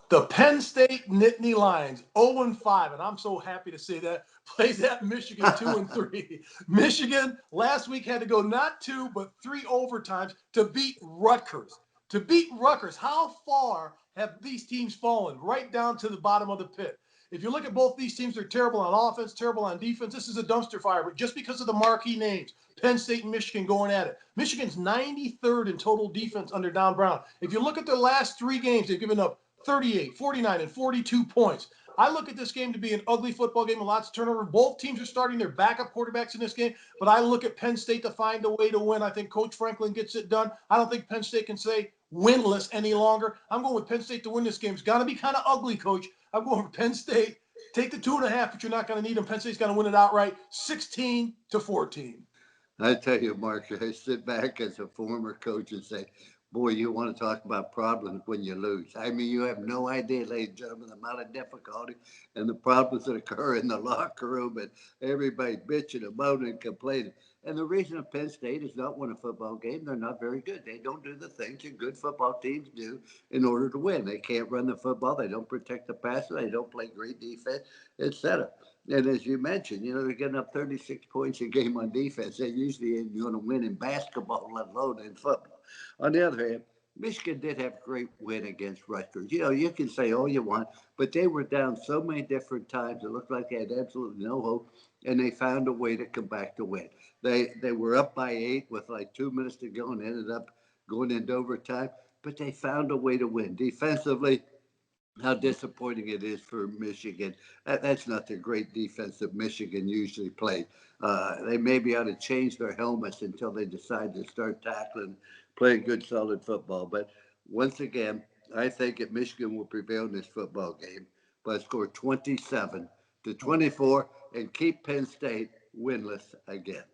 The Penn State Nittany Lions, 0-5, and I'm so happy to say that, plays at Michigan 2-3. Michigan last week had to go not 2, but 3 overtimes to beat Rutgers. To beat Rutgers, how far have these teams fallen? Right down to the bottom of the pit. If you look at both these teams, they're terrible on offense, terrible on defense. This is a dumpster fire, but just because of the marquee names, Penn State and Michigan going at it. Michigan's 93rd in total defense under Don Brown. If you look at their last 3 games, they've given up 38, 49, and 42 points. I look at this game to be an ugly football game, lots of turnover. Both teams are starting their backup quarterbacks in this game, but I look at Penn State to find a way to win. I think Coach Franklin gets it done. I don't think Penn State can say winless any longer. I'm going with Penn State to win this game. It's got to be kind of ugly, Coach. I'm going for Penn State. Take the 2.5, but you're not going to need them. Penn State's going to win it outright, 16-14. I tell you, Mark, I sit back as a former coach and say, boy, you want to talk about problems when you lose. I mean, you have no idea, ladies and gentlemen, the amount of difficulty and the problems that occur in the locker room and everybody bitching and moaning and complaining. And the reason Penn State has not won a football game, they're not very good. They don't do the things that good football teams do in order to win. They can't run the football. They don't protect the passer. They don't play great defense, etc. And as you mentioned, they're getting up 36 points a game on defense. They usually ain't going to win in basketball, let alone in football. On the other hand, Michigan did have a great win against Rutgers. You can say all you want, but they were down so many different times. It looked like they had absolutely no hope, and they found a way to come back to win. They were up by 8 with like 2 minutes to go and ended up going into overtime, but they found a way to win. Defensively, how disappointing it is for Michigan. That's not the great defense that Michigan usually plays. They maybe ought to change their helmets until they decide to start tackling, playing good, solid football. But once again, I think that Michigan will prevail in this football game by a score 27-24 and keep Penn State winless again.